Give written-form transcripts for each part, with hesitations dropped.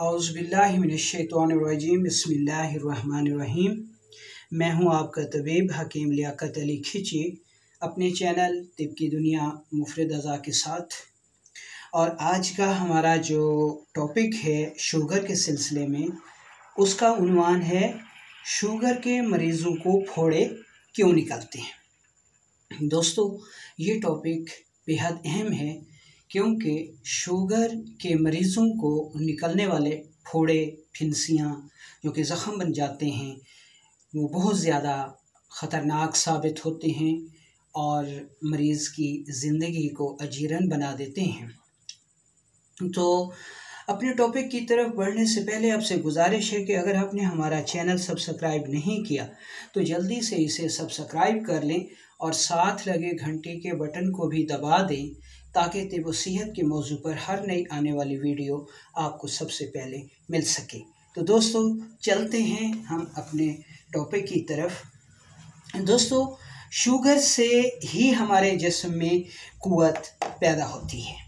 औज़ुबिल्लाहिमिनश्शैतानिर्रजीम बिस्मिल्लाहिर्रहमानिर्रहीम। मैं हूं आपका तबीब हकीम लियाकत अली खिची अपने चैनल तिब की दुनिया मुफरद अज़ा के साथ। और आज का हमारा जो टॉपिक है शुगर के सिलसिले में, उसका उन्वान है शुगर के मरीज़ों को फोड़े क्यों निकलते हैं। दोस्तों, ये टॉपिक बेहद अहम है क्योंकि शुगर के मरीज़ों को निकलने वाले फोड़े, फिनसियाँ जो कि ज़ख़म बन जाते हैं, वो बहुत ज़्यादा ख़तरनाक साबित होते हैं और मरीज़ की ज़िंदगी को अजीरन बना देते हैं। तो अपने टॉपिक की तरफ बढ़ने से पहले आपसे गुजारिश है कि अगर आपने हमारा चैनल सब्सक्राइब नहीं किया तो जल्दी से इसे सब्सक्राइब कर लें और साथ लगे घंटे के बटन को भी दबा दें ताकि तिब व सेहत के मौजू पर हर नई आने वाली वीडियो आपको सबसे पहले मिल सके। तो दोस्तों, चलते हैं हम अपने टॉपिक की तरफ। दोस्तों, शुगर से ही हमारे जिस्म में क़ुव्वत पैदा होती है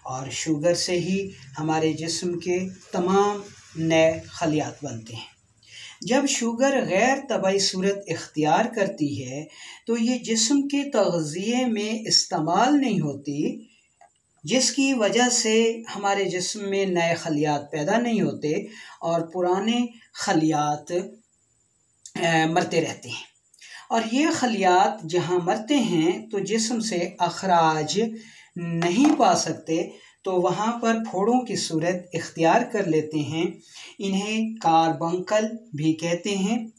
और शुगर से ही हमारे जिस्म के तमाम नए खलियात बनते हैं। जब शुगर गैर तबाई सूरत इख्तियार करती है तो ये जिस्म के तग़ज़िये में इस्तेमाल नहीं होती, जिसकी वजह से हमारे जिस्म में नए खलियात पैदा नहीं होते और पुराने खलियात मरते रहते हैं। और ये खलियात जहाँ मरते हैं तो जिस्म से अखराज नहीं पा सकते, तो वहाँ पर फोड़ों की सूरत इख्तियार कर लेते हैं। इन्हें कार्बंकल भी कहते हैं।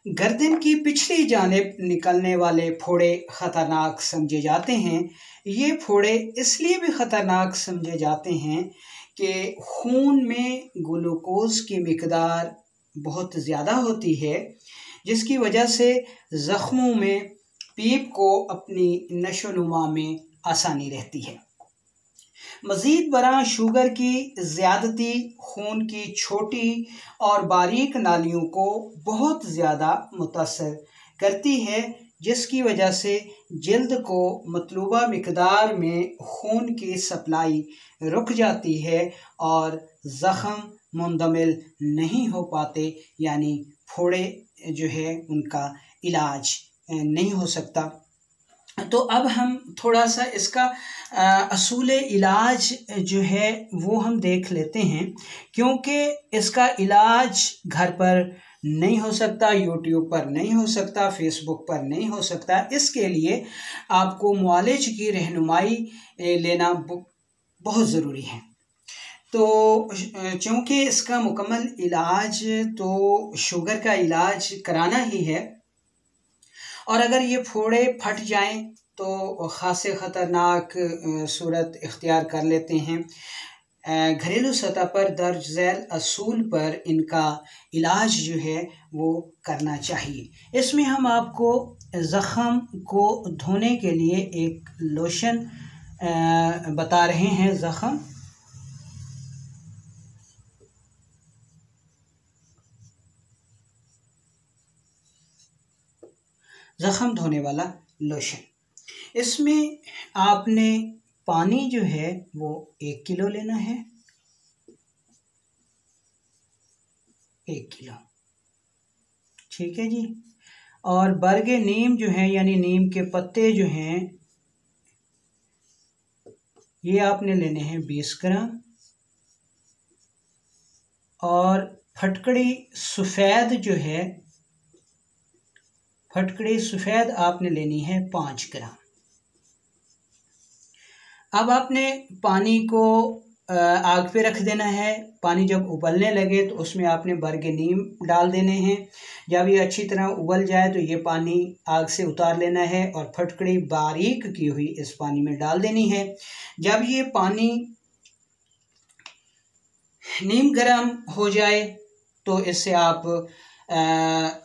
गर्दन की पिछली जानिब निकलने वाले फोड़े ख़तरनाक समझे जाते हैं। ये फोड़े इसलिए भी ख़तरनाक समझे जाते हैं कि खून में ग्लूकोज़ की मिकदार बहुत ज़्यादा होती है, जिसकी वजह से ज़ख्मों में पीप को अपनी नशोनुमा में आसानी रहती है। मज़ीद बरां शुगर की ज़्यादती खून की छोटी और बारीक नालियों को बहुत ज़्यादा मुतासर करती है, जिसकी वजह से जल्द को मतलूबा मिकदार में खून की सप्लाई रुक जाती है और ज़ख़म मुंदमिल नहीं हो पाते, यानी फोड़े जो है उनका इलाज नहीं हो सकता। तो अब हम थोड़ा सा इसका असूल इलाज जो है वो हम देख लेते हैं, क्योंकि इसका इलाज घर पर नहीं हो सकता, यूट्यूब पर नहीं हो सकता, फेसबुक पर नहीं हो सकता। इसके लिए आपको मुआलिज की रहनुमाई लेना बहुत ज़रूरी है। तो चूँकि इसका मुकम्मल इलाज तो शुगर का इलाज कराना ही है, और अगर ये फोड़े फट जाएं तो ख़ासे ख़तरनाक सूरत इख्तियार कर लेते हैं। घरेलू सतह पर दर्ज झैल असूल पर इनका इलाज जो है वो करना चाहिए। इसमें हम आपको ज़ख़म को धोने के लिए एक लोशन बता रहे हैं। ज़ख़म धोने वाला लोशन। इसमें आपने पानी जो है वो 1 किलो लेना है, 1 किलो, ठीक है जी। और बरगे नीम जो है यानी नीम के पत्ते जो हैं ये आपने लेने हैं 20 ग्राम। और फटकड़ी सफ़ेद जो है, फटकड़ी सफ़ेद आपने लेनी है 5 ग्राम। अब आपने पानी को आग पे रख देना है। पानी जब उबलने लगे तो उसमें आपने बरगे नीम डाल देने हैं। जब ये अच्छी तरह उबल जाए तो ये पानी आग से उतार लेना है और फटकड़ी बारीक की हुई इस पानी में डाल देनी है। जब ये पानी नीम गर्म हो जाए तो इससे आप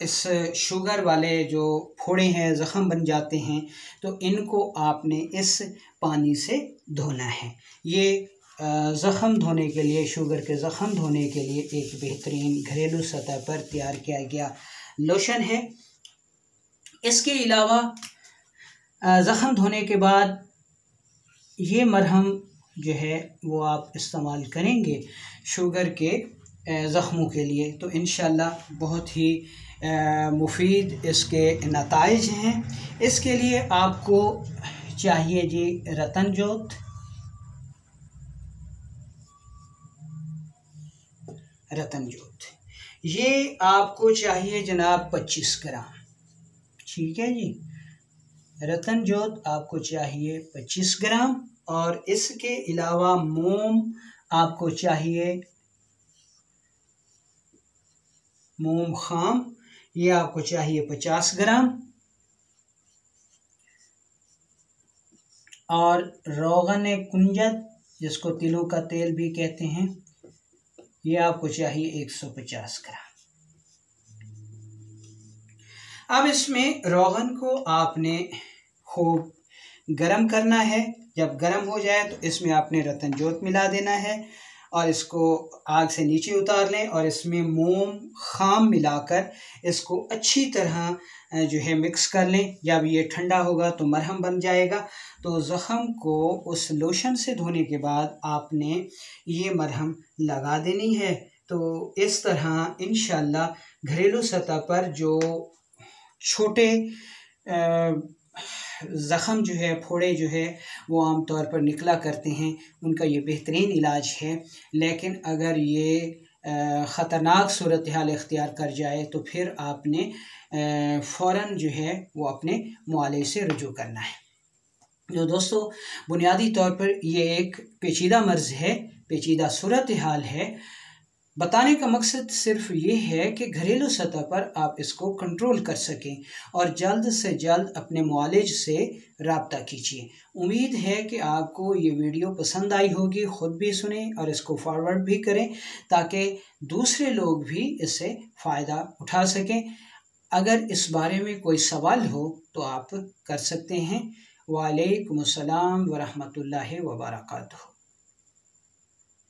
इस शुगर वाले जो फोड़े हैं, ज़ख़म बन जाते हैं, तो इनको आपने इस पानी से धोना है। ये ज़ख़म धोने के लिए, शुगर के ज़ख़म धोने के लिए एक बेहतरीन घरेलू सतह पर तैयार किया गया लोशन है। इसके अलावा ज़ख़म धोने के बाद ये मरहम जो है वो आप इस्तेमाल करेंगे शुगर के ज़ख्मों के लिए, तो इंशाल्लाह बहुत ही मुफीद इसके नताइज हैं। इसके लिए आपको चाहिए जी रतन जोत, ये आपको चाहिए जनाब 25 ग्राम। ठीक है जी, रतन जोत आपको चाहिए 25 ग्राम। और इसके अलावा मोम आपको चाहिए, मोम खाम, ये आपको चाहिए 50 ग्राम। और रोगन कुंजत, जिसको तिलों का तेल भी कहते हैं, ये आपको चाहिए 150 ग्राम। अब इसमें रोगन को आपने खूब गरम करना है। जब गरम हो जाए तो इसमें आपने रतन जोत मिला देना है और इसको आग से नीचे उतार लें और इसमें मोम खाम मिलाकर इसको अच्छी तरह जो है मिक्स कर लें। जब ये ठंडा होगा तो मरहम बन जाएगा। तो ज़ख़म को उस लोशन से धोने के बाद आपने ये मरहम लगा देनी है। तो इस तरह इंशाअल्लाह घरेलू सतह पर जो छोटे ज़ख़म जो है, फोड़े जो है वो आम तौर पर निकला करते हैं, उनका ये बेहतरीन इलाज है। लेकिन अगर ये ख़तरनाक सूरत हाल इख्तियार कर जाए तो फिर आपने फ़ौरन जो है वो अपने मुआलिज से रुजू करना है। जो दोस्तों, बुनियादी तौर पर ये एक पेचीदा मर्ज़ है, पेचीदा सूरत हाल है। बताने का मकसद सिर्फ ये है कि घरेलू सतह पर आप इसको कंट्रोल कर सकें और जल्द से जल्द अपने मुआलिज से रब्ता कीजिए। उम्मीद है कि आपको ये वीडियो पसंद आई होगी। ख़ुद भी सुनें और इसको फॉरवर्ड भी करें ताकि दूसरे लोग भी इससे फ़ायदा उठा सकें। अगर इस बारे में कोई सवाल हो तो आप कर सकते हैं। वालेकुम अस्सलाम व रहमतुल्लाहि व बरकातुहू।